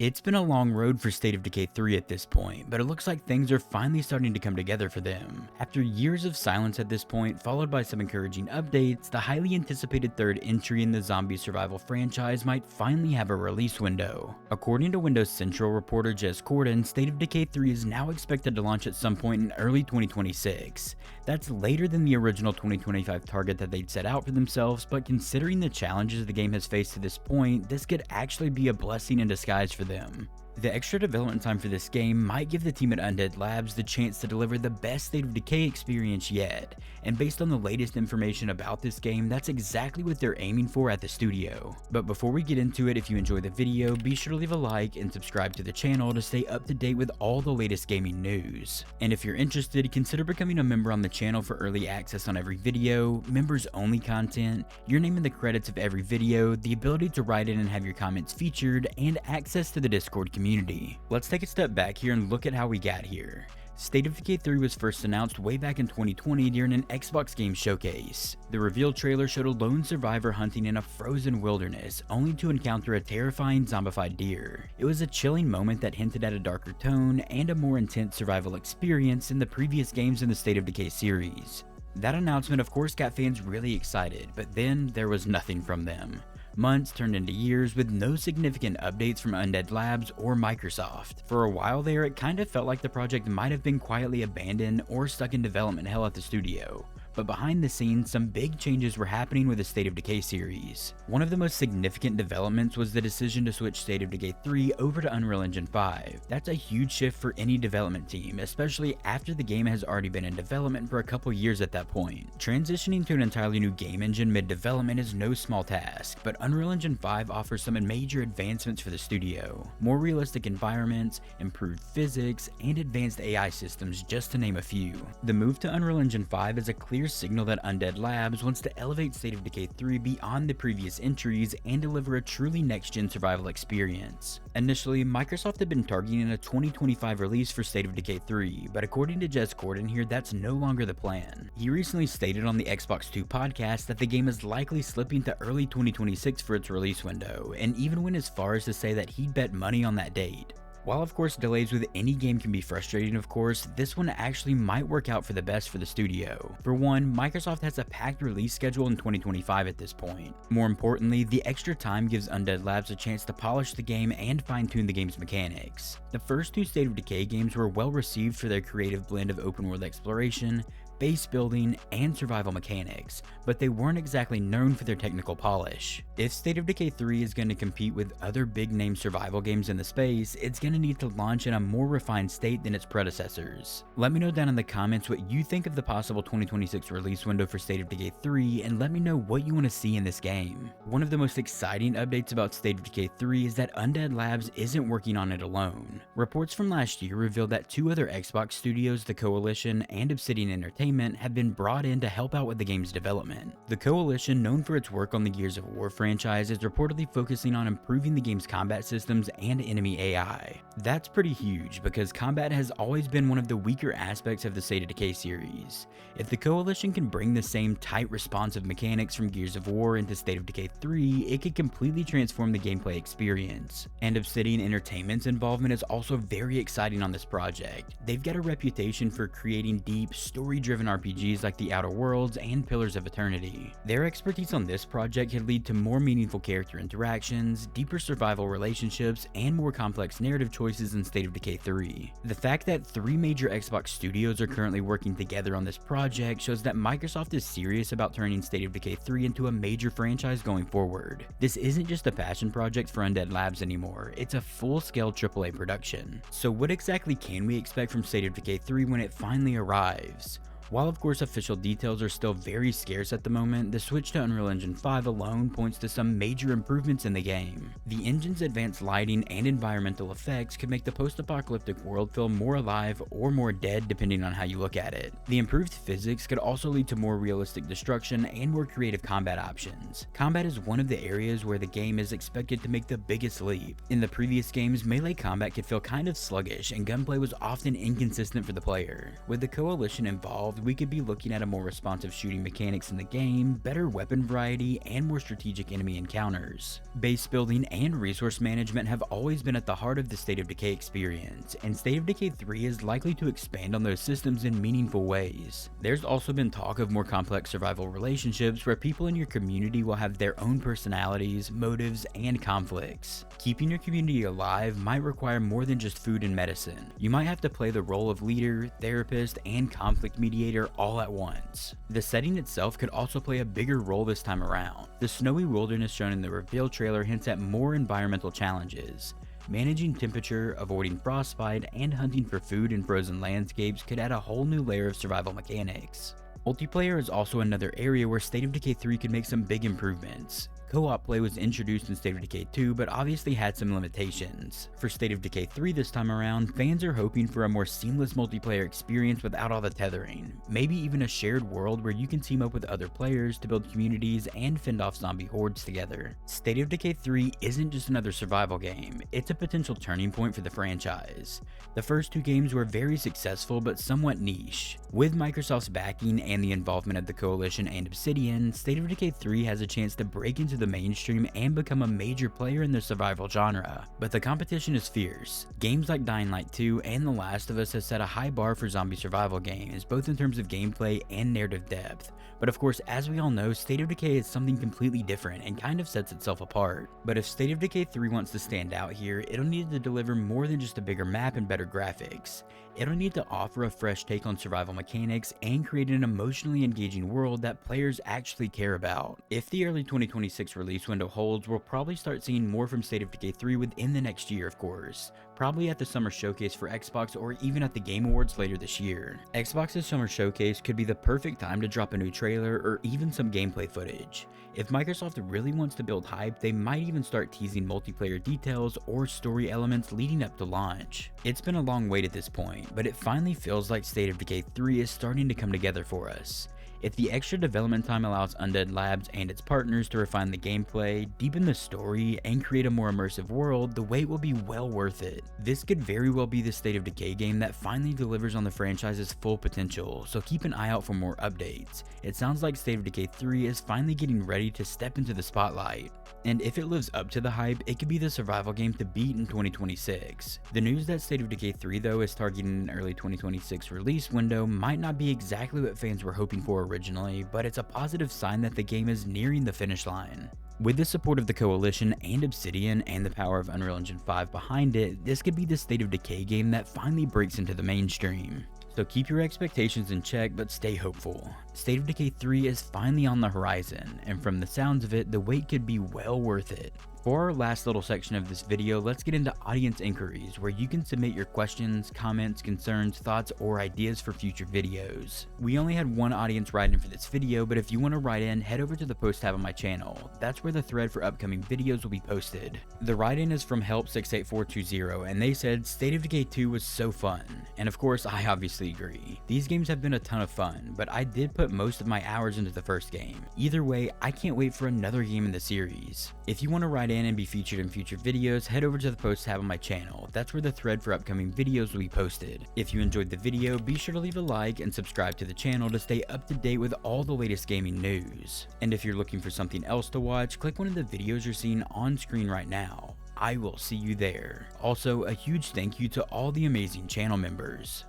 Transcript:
It's been a long road for State of Decay 3 at this point, but it looks like things are finally starting to come together for them. After years of silence at this point, followed by some encouraging updates, the highly anticipated third entry in the zombie survival franchise might finally have a release window. According to Windows Central reporter Jez Corden, State of Decay 3 is now expected to launch at some point in early 2026. That's later than the original 2025 target that they'd set out for themselves, but considering the challenges the game has faced to this point, this could actually be a blessing in disguise for them. The extra development time for this game might give the team at Undead Labs the chance to deliver the best State of Decay experience yet, and based on the latest information about this game, that's exactly what they're aiming for at the studio. But before we get into it, if you enjoyed the video, be sure to leave a like and subscribe to the channel to stay up to date with all the latest gaming news. And if you're interested, consider becoming a member on the channel for early access on every video, members only content, your name in the credits of every video, the ability to write in and have your comments featured, and access to the Discord community. Let's take a step back here and look at how we got here. State of Decay 3 was first announced way back in 2020 during an Xbox game showcase. The reveal trailer showed a lone survivor hunting in a frozen wilderness, only to encounter a terrifying zombified deer. It was a chilling moment that hinted at a darker tone and a more intense survival experience in the previous games in the State of Decay series. That announcement of course got fans really excited, but then there was nothing from them. Months turned into years with no significant updates from Undead Labs or Microsoft. For a while there, it kind of felt like the project might have been quietly abandoned or stuck in development hell at the studio. But behind the scenes, some big changes were happening with the State of Decay series. One of the most significant developments was the decision to switch State of Decay 3 over to Unreal Engine 5. That's a huge shift for any development team, especially after the game has already been in development for a couple years at that point. Transitioning to an entirely new game engine mid-development is no small task, but Unreal Engine 5 offers some major advancements for the studio. More realistic environments, improved physics, and advanced AI systems, just to name a few. The move to Unreal Engine 5 is a clear signal that Undead Labs wants to elevate State of Decay 3 beyond the previous entries and deliver a truly next-gen survival experience. Initially, Microsoft had been targeting a 2025 release for State of Decay 3, but according to Jez Corden here, that's no longer the plan. He recently stated on the Xbox 2 podcast that the game is likely slipping to early 2026 for its release window, and even went as far as to say that he'd bet money on that date. While of course delays with any game can be frustrating of course, this one actually might work out for the best for the studio. For one, Microsoft has a packed release schedule in 2025 at this point. More importantly, the extra time gives Undead Labs a chance to polish the game and fine-tune the game's mechanics. The first two State of Decay games were well received for their creative blend of open world exploration, base building, and survival mechanics, but they weren't exactly known for their technical polish. If State of Decay 3 is going to compete with other big-name survival games in the space, it's going to need to launch in a more refined state than its predecessors. Let me know down in the comments what you think of the possible 2026 release window for State of Decay 3, and let me know what you want to see in this game. One of the most exciting updates about State of Decay 3 is that Undead Labs isn't working on it alone. Reports from last year revealed that two other Xbox studios, the Coalition and Obsidian Entertainment, have been brought in to help out with the game's development. The Coalition, known for its work on the Gears of War franchise, is reportedly focusing on improving the game's combat systems and enemy AI. That's pretty huge because combat has always been one of the weaker aspects of the State of Decay series. If the Coalition can bring the same tight responsive mechanics from Gears of War into State of Decay 3, it could completely transform the gameplay experience. And Obsidian Entertainment's involvement is also very exciting on this project. They've got a reputation for creating deep, story-driven RPGs like The Outer Worlds and Pillars of Eternity. Their expertise on this project could lead to more meaningful character interactions, deeper survival relationships, and more complex narrative choices in State of Decay 3. The fact that three major Xbox studios are currently working together on this project shows that Microsoft is serious about turning State of Decay 3 into a major franchise going forward. This isn't just a passion project for Undead Labs anymore, it's a full-scale AAA production. So what exactly can we expect from State of Decay 3 when it finally arrives? While of course official details are still very scarce at the moment, the switch to Unreal Engine 5 alone points to some major improvements in the game. The engine's advanced lighting and environmental effects could make the post-apocalyptic world feel more alive or more dead depending on how you look at it. The improved physics could also lead to more realistic destruction and more creative combat options. Combat is one of the areas where the game is expected to make the biggest leap. In the previous games, melee combat could feel kind of sluggish and gunplay was often inconsistent for the player. With the Coalition involved, evolved, we could be looking at a more responsive shooting mechanics in the game, better weapon variety, and more strategic enemy encounters. Base building and resource management have always been at the heart of the State of Decay experience, and State of Decay 3 is likely to expand on those systems in meaningful ways. There's also been talk of more complex survival relationships where people in your community will have their own personalities, motives, and conflicts. Keeping your community alive might require more than just food and medicine. You might have to play the role of leader, therapist, and conflict mediator all at once. The setting itself could also play a bigger role this time around. The snowy wilderness shown in the reveal trailer hints at more environmental challenges. Managing temperature, avoiding frostbite, and hunting for food in frozen landscapes could add a whole new layer of survival mechanics. Multiplayer is also another area where State of Decay 3 could make some big improvements. Co-op play was introduced in State of Decay 2, but obviously had some limitations. For State of Decay 3 this time around, fans are hoping for a more seamless multiplayer experience without all the tethering. Maybe even a shared world where you can team up with other players to build communities and fend off zombie hordes together. State of Decay 3 isn't just another survival game, it's a potential turning point for the franchise. The first two games were very successful but somewhat niche. With Microsoft's backing and the involvement of the Coalition and Obsidian, State of Decay 3 has a chance to break into the mainstream and become a major player in the survival genre. But the competition is fierce. Games like Dying Light 2 and The Last of Us have set a high bar for zombie survival games, both in terms of gameplay and narrative depth. But of course, as we all know, State of Decay is something completely different and kind of sets itself apart. But if State of Decay 3 wants to stand out here, it'll need to deliver more than just a bigger map and better graphics. It'll need to offer a fresh take on survival mechanics and create an emotionally engaging world that players actually care about. If the early 2026 release window holds, we'll probably start seeing more from State of Decay 3 within the next year, of course. Probably at the summer showcase for Xbox or even at the Game Awards later this year. Xbox's summer showcase could be the perfect time to drop a new trailer or even some gameplay footage. If Microsoft really wants to build hype, they might even start teasing multiplayer details or story elements leading up to launch. It's been a long wait at this point, but it finally feels like State of Decay 3 is starting to come together for us. If the extra development time allows Undead Labs and its partners to refine the gameplay, deepen the story, and create a more immersive world, the wait will be well worth it. This could very well be the State of Decay game that finally delivers on the franchise's full potential, so keep an eye out for more updates. It sounds like State of Decay 3 is finally getting ready to step into the spotlight. And if it lives up to the hype, it could be the survival game to beat in 2026. The news that State of Decay 3 though is targeting an early 2026 release window might not be exactly what fans were hoping for originally, but it's a positive sign that the game is nearing the finish line. With the support of the Coalition and Obsidian and the power of Unreal Engine 5 behind it, this could be the State of Decay game that finally breaks into the mainstream. So keep your expectations in check, but stay hopeful. State of Decay 3 is finally on the horizon, and from the sounds of it, the wait could be well worth it. For our last little section of this video, let's get into audience inquiries, where you can submit your questions, comments, concerns, thoughts, or ideas for future videos. We only had one audience write in for this video, but if you want to write in, head over to the post tab on my channel. That's where the thread for upcoming videos will be posted. The write-in is from Help68420, and they said, State of Decay 2 was so fun. And of course, I obviously agree. These games have been a ton of fun, but I did put most of my hours into the first game. Either way, I can't wait for another game in the series. If you want to write in and be featured in future videos, head over to the post tab on my channel. That's where the thread for upcoming videos will be posted. If you enjoyed the video, be sure to leave a like and subscribe to the channel to stay up to date with all the latest gaming news. And if you're looking for something else to watch, click one of the videos you're seeing on screen right now. I will see you there. Also, a huge thank you to all the amazing channel members.